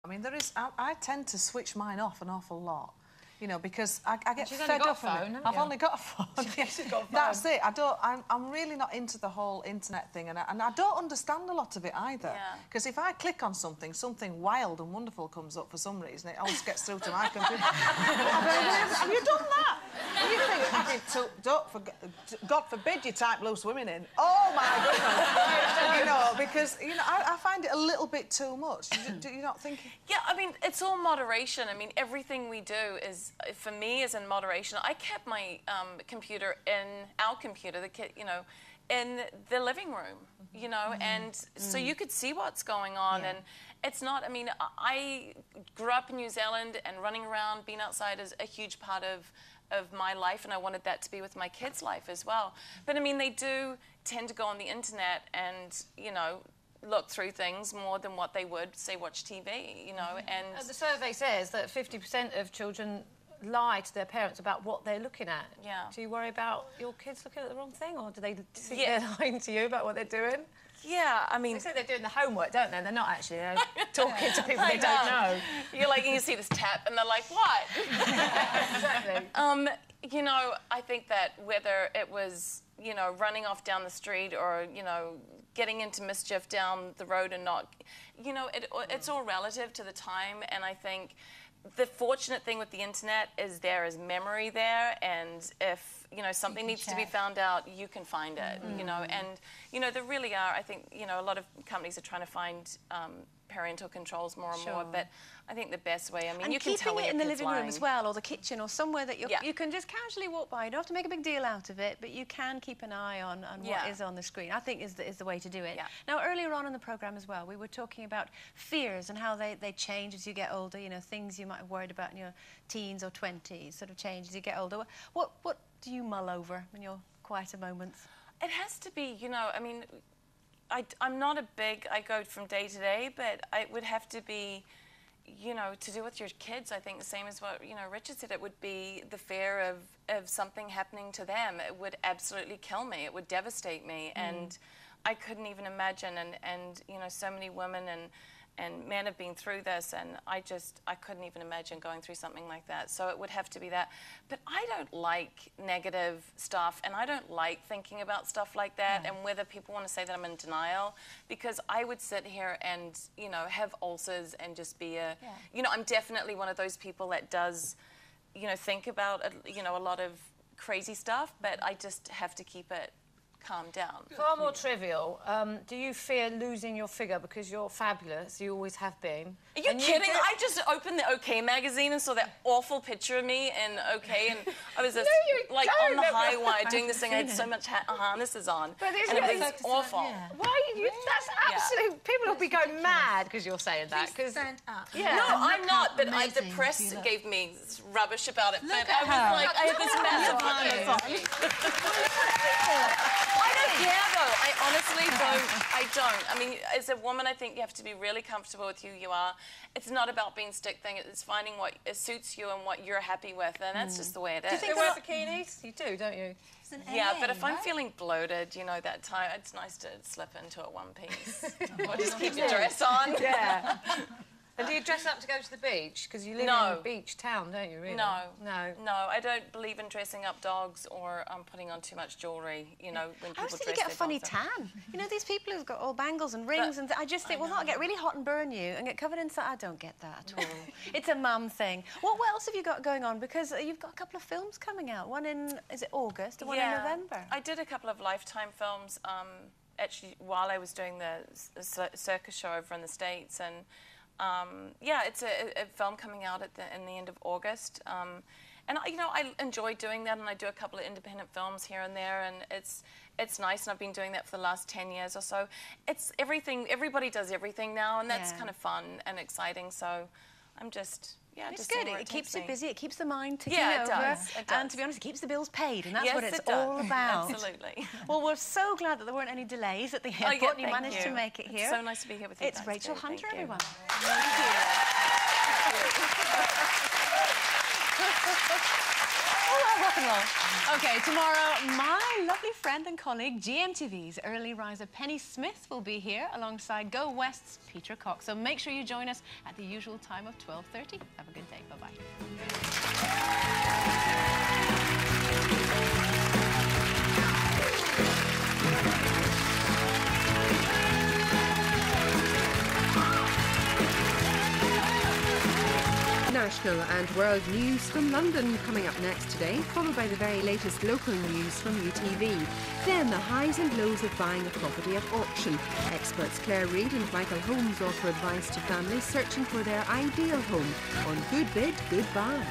I mean, I tend to switch mine off an awful lot. You know, because I get fed up. I've only got a phone. She's got a phone. That's it. I'm really not into the whole internet thing, and I don't understand a lot of it either. Because if I click on something wild and wonderful comes up for some reason, it always gets through to my computer. Have you done that? God forbid you type loose women in. Oh my goodness! You know, because I find it a little bit too much. Do you not think? Yeah, I mean, it's all moderation. I mean, everything we do is, for me, is in moderation. I kept my computer in our computer, in the living room, you know, and so you could see what's going on. And it's not, I mean, I grew up in New Zealand, and running around, being outside is a huge part of my life, and I wanted that to be with my kids' life as well. But I mean, they do tend to go on the internet and, you know, look through things more than what they would, say, watch TV, you know, and... The survey says that 50% of children lie to their parents about what they're looking at. Yeah. Do you worry about your kids looking at the wrong thing, or do they think they're lying to you about what they're doing? Yeah, I mean... They say they're doing the homework, don't they? They're not actually. They're talking to people they don't know. You're like, you see this tap, and they're like, what? Exactly. You know, I think that whether it was, you know, running off down the street or, you know, getting into mischief down the road and not... You know, it's all relative to the time, and I think the fortunate thing with the internet is there is memory there, and if, you know, something needs to be found out, you can find it, you know, and, you know, there really are, I think, you know, a lot of companies are trying to find parental controls more and more, but I think the best way, I mean, you can tell when your kid's lying. And keeping it in the living room as well, or the kitchen, or somewhere that you can just casually walk by. You don't have to make a big deal out of it, but you can keep an eye on what is on the screen. I think is the way to do it. Now, earlier on in the programme as well, we were talking about fears and how they change as you get older, you know, things you might have worried about in your teens or 20s sort of change as you get older. What do you mull over in your quieter moments? It has to be, you know, I mean... I'm not a big, I go from day to day, but it would have to be, you know, to do with your kids, I think the same as what, you know, Richard said, it would be the fear of something happening to them. It would absolutely kill me. It would devastate me. And I couldn't even imagine, and you know, so many women and men have been through this, and I couldn't even imagine going through something like that. So it would have to be that. But I don't like negative stuff, and I don't like thinking about stuff like that, and whether people want to say that I'm in denial, because I would sit here and, you know, have ulcers and just be a... You know, I'm definitely one of those people that does, you know, think about, you know, a lot of crazy stuff, but I just have to keep it calm down. Far more trivial. Do you fear losing your figure because you're fabulous? You always have been. Are you kidding? I just opened the OK magazine and saw that awful picture of me in OK, and I was just like on the high wire doing this thing. I had so much harnesses on, and it was awful. Why? That's absolutely. People will be going mad because you're saying that. Because no, I'm not. But the press gave me rubbish about it. But I was like, I had this massive. I don't care, though. I honestly don't. I don't. I mean, as a woman, I think you have to be really comfortable with who you are. It's not about being stick thing. It's finding what suits you and what you're happy with, and that's just the way it is. Do you think they wear bikinis? You do, don't you? Yeah, but if I'm feeling bloated, you know, that time, it's nice to slip into a one piece. Or just keep your dress on. Yeah. And do you dress up to go to the beach? Because you live in a beach town, don't you, really? No. No. No, I don't believe in dressing up dogs or putting on too much jewellery, you know, when people dress their dogs up. I was thinking you get a funny tan. You know, these people who've got all bangles and rings, and I just think, well, that'll get really hot and burn you and get covered in... I don't get that at all. It's a mum thing. What else have you got going on? Because you've got a couple of films coming out. One in, is it August, and one in November? I did a couple of Lifetime films, actually, while I was doing the circus show over in the States, and... yeah, it's a film coming out in the end of August, and you know, I enjoy doing that, and I do a couple of independent films here and there, and it's nice, and I've been doing that for the last 10 years or so. It's everything. Everybody does everything now, and that's kind of fun and exciting. So I'm just. Yeah, it's good. It keeps you busy. It keeps the mind ticking over. It does. And to be honest, it keeps the bills paid, and that's what it's all about. Absolutely. Well, we're so glad that there weren't any delays at the airport. You managed to make it here. It's so nice to be here with you. It's Rachel Hunter, everyone. Thank you. rock and roll. OK, tomorrow, my lovely friend and colleague, GMTV's early riser Penny Smith will be here alongside Go West's Peter Cox. So make sure you join us at the usual time of 12:30. Have a good day. Bye-bye. National and world news from London coming up next today, followed by the very latest local news from UTV. Then the highs and lows of buying a property at auction. Experts Claire Reid and Michael Holmes offer advice to families searching for their ideal home on Good Bid, Good Buy.